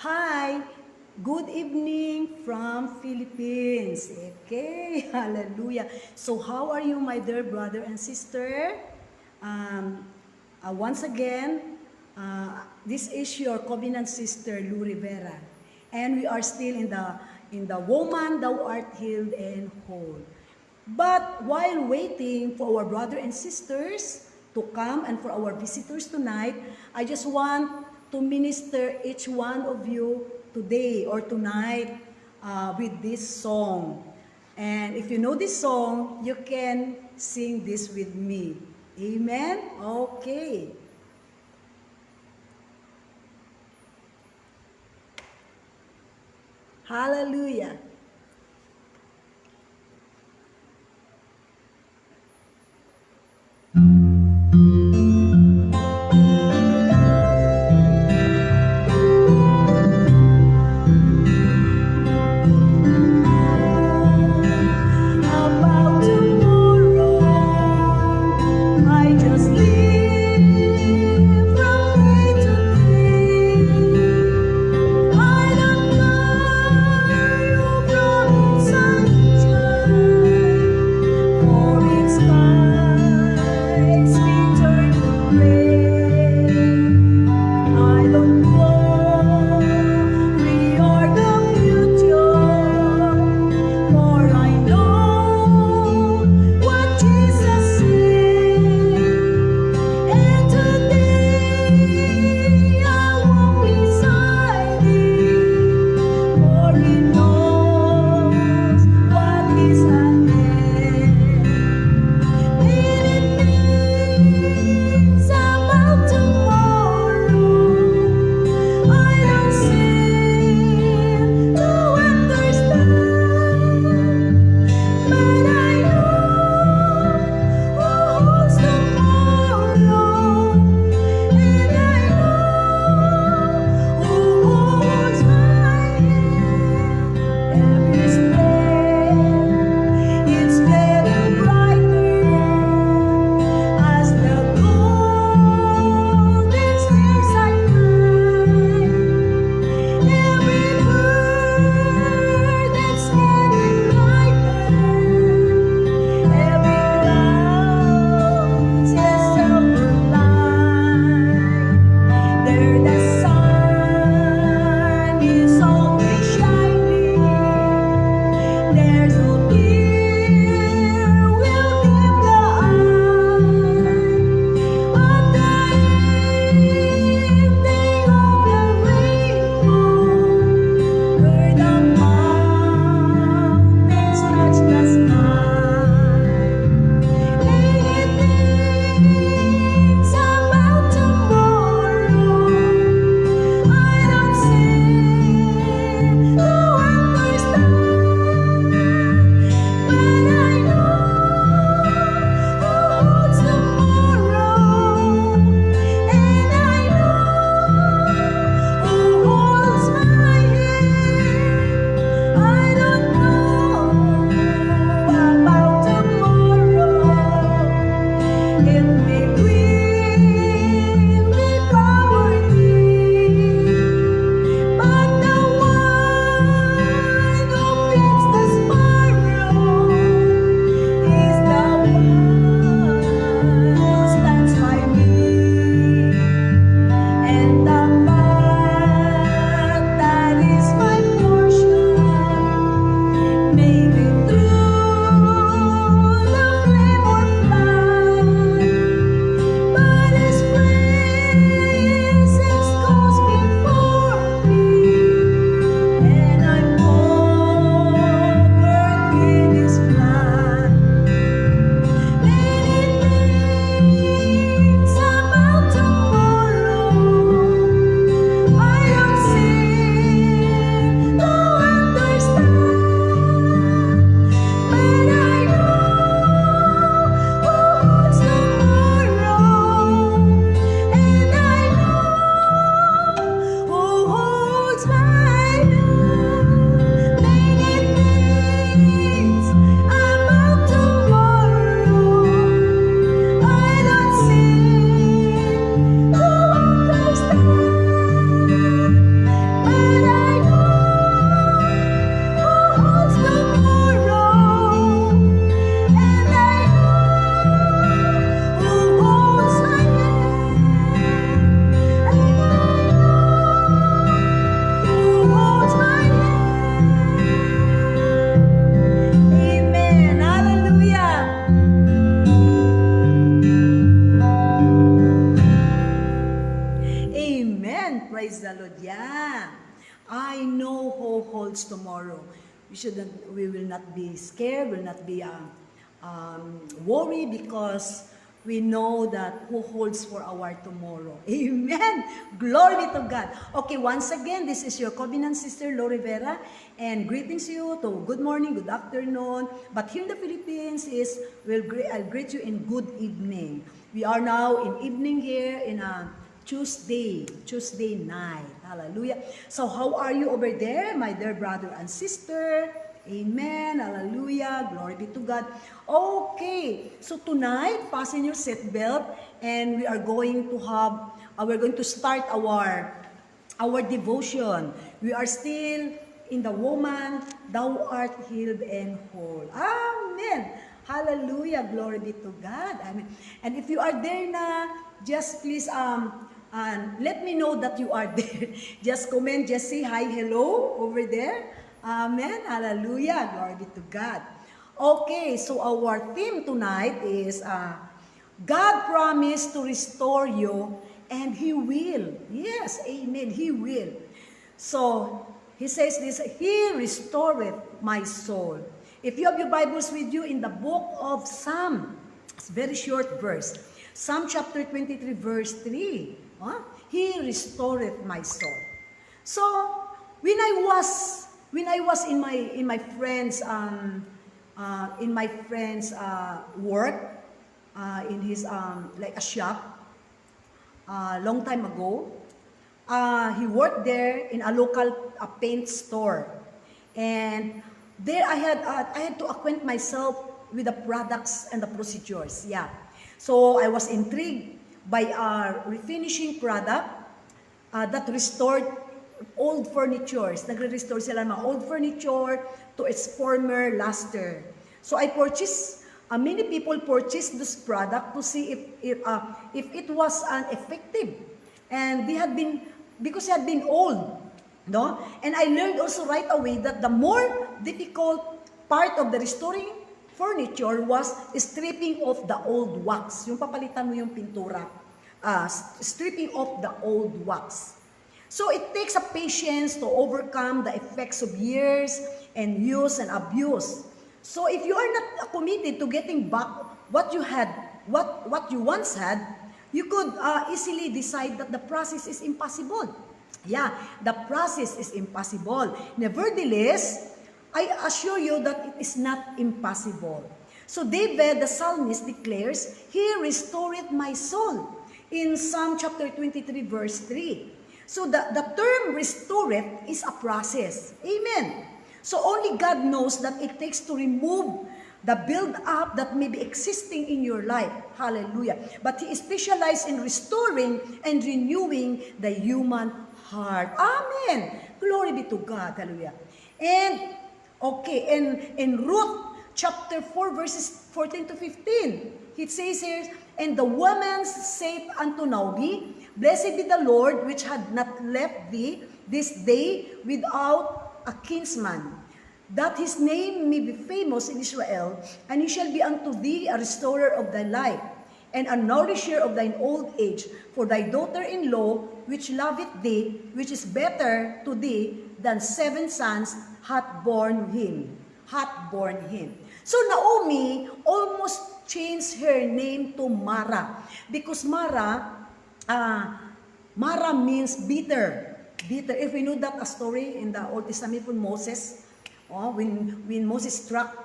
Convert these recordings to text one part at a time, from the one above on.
Hi, good evening from Philippines. Okay, hallelujah. So how are you, my dear brother and sister? Um, Once again, this is your covenant sister, Lou Rivera. And we are still in the woman, thou art healed and whole. But while waiting for our brother and sisters to come and for our visitors tonight, I just want to minister each one of you today or tonight with this song. And if you know this song, you can sing this with me. Amen? Okay. Hallelujah. About tomorrow, I just live from day to day. I don't know Praise the Lord. Yeah. I know who holds tomorrow. We will not be scared, will not be worried, because we know that who holds for our tomorrow. Amen. Glory be to God. Okay, once again, this is your covenant sister, Lo Rivera, and greetings to you to good morning, good afternoon. But here in the Philippines I'll greet you in good evening. We are now in evening here in a Tuesday night. Hallelujah. So how are you over there, my dear brother and sister? Amen. Hallelujah. Glory be to God. Okay. So tonight, fasten your seatbelt, and we are going to start our devotion. We are still in the woman, thou art healed and whole. Amen. Hallelujah. Glory be to God. Amen. And if you are there na, just please let me know that you are there. Just comment, just say hi, hello over there. Amen. Hallelujah. Glory be to God. Okay, so our theme tonight is God promised to restore you, and He will. Yes, amen. He will. So, He says this, He restoreth my soul. If you have your Bibles with you, in the book of Psalm, it's a very short verse. Psalm chapter 23, verse 3. He restoreth my soul. So, when I was in my friend's work, in his like a shop, long time ago, he worked there in a local paint store, and there I had to acquaint myself with the products and the procedures. Yeah, so I was intrigued by a refinishing product that restored old furnitures. Nagre-restore sila ng mga old furniture to its former luster. So I purchased, many people purchased this product to see if it was effective. And because they had been old, no? And I learned also right away that the more difficult part of the restoring furniture was stripping off the old wax. Yung papalitan mo yung pintura, stripping off the old wax. So it takes a patience to overcome the effects of years and use and abuse. So if you are not committed to getting back what you had, what you once had, you could easily decide that the process is impossible. Yeah, the process is impossible. Nevertheless, I assure you that it is not impossible. So David, the psalmist, declares, He restored my soul in Psalm chapter 23, verse 3. So the term restored is a process. Amen. So only God knows that it takes to remove the build-up that may be existing in your life. Hallelujah. But He is specialized in restoring and renewing the human heart. Amen. Glory be to God. Hallelujah. And, okay, in Ruth chapter 4, verses 14 to 15, it says here, And the woman said unto Naomi, Blessed be the Lord, which had not left thee this day without a kinsman, that his name may be famous in Israel, and he shall be unto thee a restorer of thy life, and a nourisher of thine old age, for thy daughter-in-law, which loveth thee, which is better to thee than 7 sons, hath borne him. So Naomi almost changed her name to Mara, because Mara means bitter. Bitter. If we know that a story in the Old Testament from Moses, when Moses struck,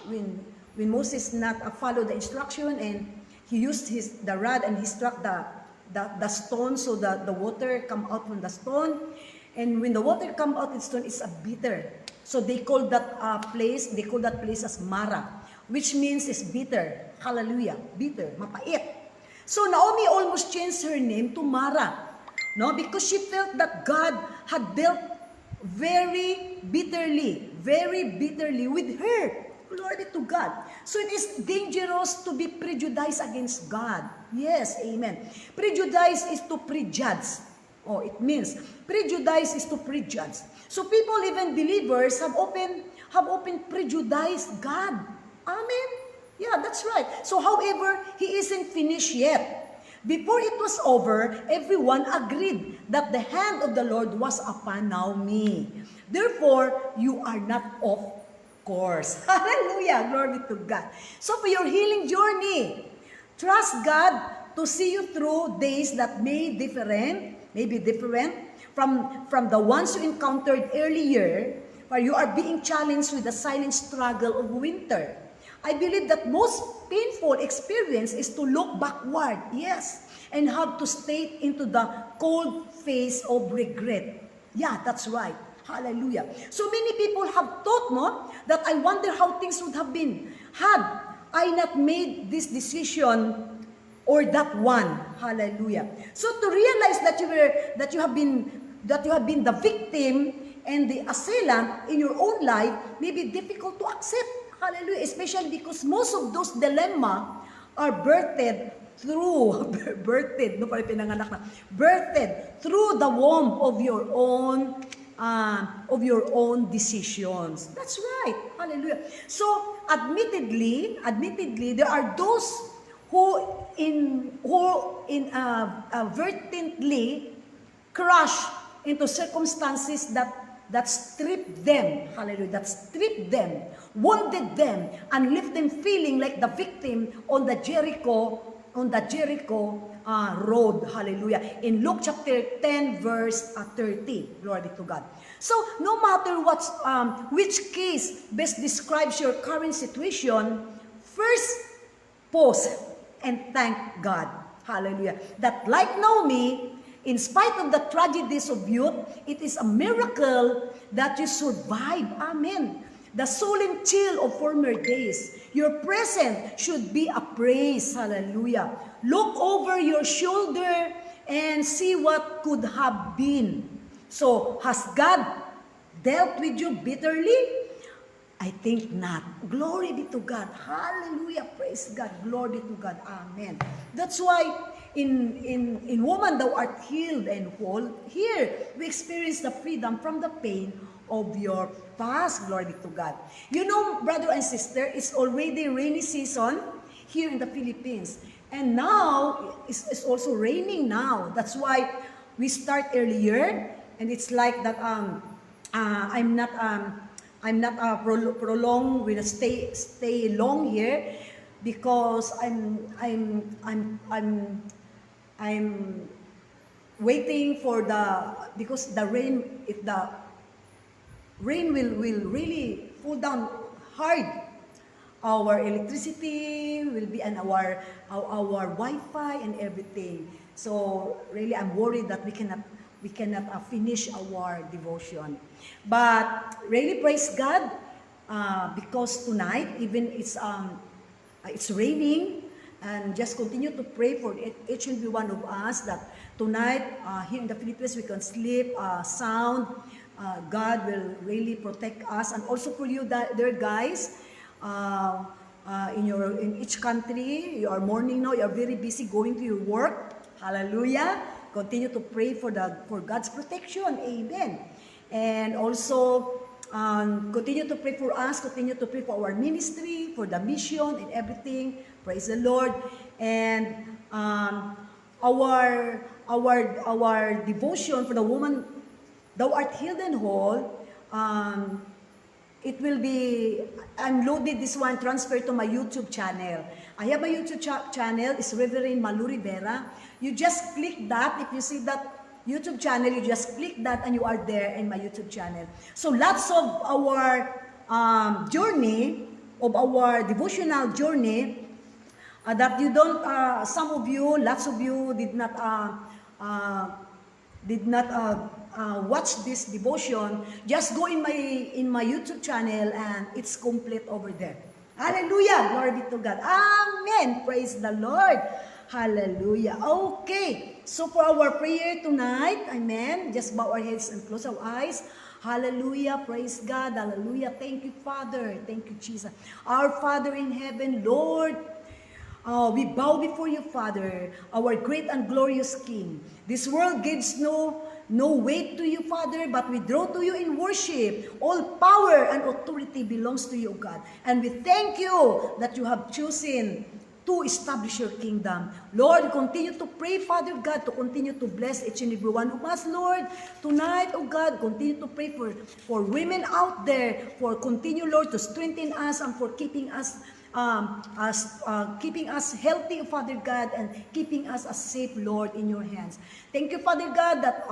when Moses not followed the instruction, and he used the rod and he struck the stone, so that the water come out from the stone, and when the water come out, the stone is a bitter. So they call that place as Mara, which means is bitter. Hallelujah, bitter, mapait. So Naomi almost changed her name to Mara, no, because she felt that God had dealt very bitterly with her. Glory be to God. So it is dangerous to be prejudiced against God. Yes, amen. Prejudice is to prejudge. It means prejudice is to prejudge. So people, even believers, have often prejudiced God. Amen. Yeah, that's right. So however, He isn't finished yet. Before it was over, everyone agreed that the hand of the Lord was upon Naomi. Therefore, you are not off course. Hallelujah! Glory to God. So for your healing journey, trust God to see you through days that may be different from the ones you encountered earlier, where you are being challenged with the silent struggle of winter. I believe that most painful experience is to look backward, yes, and have to stay into the cold face of regret. Yeah, that's right. Hallelujah. So many people have thought, no, that I wonder how things would have been had I not made this decision or that one. Hallelujah. So to realize that you have been the victim and the assailant in your own life may be difficult to accept. Hallelujah. Especially because most of those dilemma are birthed through through the womb of your own decisions. That's right. Hallelujah. So admittedly, there are those who inadvertently crush into circumstances that stripped them, hallelujah, that stripped them, wounded them, and left them feeling like the victim on the Jericho road, hallelujah, in Luke chapter 10, verse 30, glory to God. So, no matter which case best describes your current situation, first pause and thank God, hallelujah, that like Naomi, in spite of the tragedies of youth, it is a miracle that you survive. Amen. The solemn chill of former days. Your present should be a praise. Hallelujah. Look over your shoulder and see what could have been. So, has God dealt with you bitterly? I think not. Glory be to God. Hallelujah. Praise God. Glory to God. Amen. That's why in Woman Thou Art Healed and Whole, here we experience the freedom from the pain of your past. Glory be to God. You know, brother and sister, it's already rainy season here in the Philippines. And now, it's also raining now. That's why we start earlier. And it's like that I'm not prolong. Will stay long here because I'm waiting for because the rain, if the rain will really fall down hard, our electricity will be, and our Wi-Fi and everything. So really, I'm worried that we cannot finish our devotion. But really praise God because tonight, even it's raining, and just continue to pray for each and every one of us that tonight here in the Philippines we can sleep sound. God will really protect us, and also for you there guys in each country, you are mourning now, you are very busy going to your work. Hallelujah. Continue to pray for God's protection. Amen. And also continue to pray for us, continue to pray for our ministry, for the mission and everything. Praise the Lord. And our devotion for the Woman Thou Art Healed and Whole, it will be unloaded, this one, transferred to my YouTube channel. I have a YouTube channel, it's Reverend Malu Rivera. You just click that. If you see that YouTube channel, you just click that and you are there in my YouTube channel. So lots of our journey, of our devotional journey, that you don't, lots of you did not watch this devotion. Just go in my YouTube channel and it's complete over there. Hallelujah! Glory be to God. Amen! Praise the Lord! Hallelujah. Okay. So for our prayer tonight, amen. Just bow our heads and close our eyes. Hallelujah. Praise God. Hallelujah. Thank you, Father. Thank you, Jesus. Our Father in heaven, Lord, we bow before you, Father, our great and glorious King. This world gives no weight to you, Father, but we draw to you in worship. All power and authority belongs to you, God. And we thank you that you have chosen to establish your kingdom. Lord, continue to pray, Father God, to continue to bless each and every one of us, Lord. Tonight, oh God, continue to pray for women out there, for continue, Lord, to strengthen us and for keeping us keeping us healthy, Father God, and keeping us as safe, Lord, in your hands. Thank you, Father God, that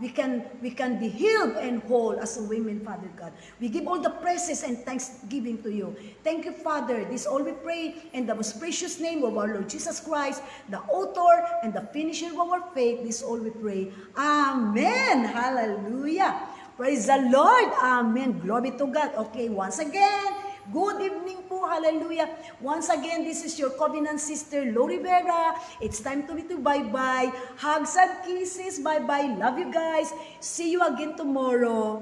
we can be healed and whole as women, Father God. We give all the praises and thanksgiving to you. Thank you, Father. This all we pray in the most precious name of our Lord Jesus Christ, the author and the finisher of our faith. This all we pray. Amen. Hallelujah. Praise the Lord. Amen. Glory to God. Okay, once again, good evening po. Hallelujah. Once again, this is your covenant sister, Lo Rivera. It's time to be to bye-bye. Hugs and kisses. Bye-bye. Love you guys. See you again tomorrow.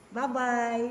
Bye-bye.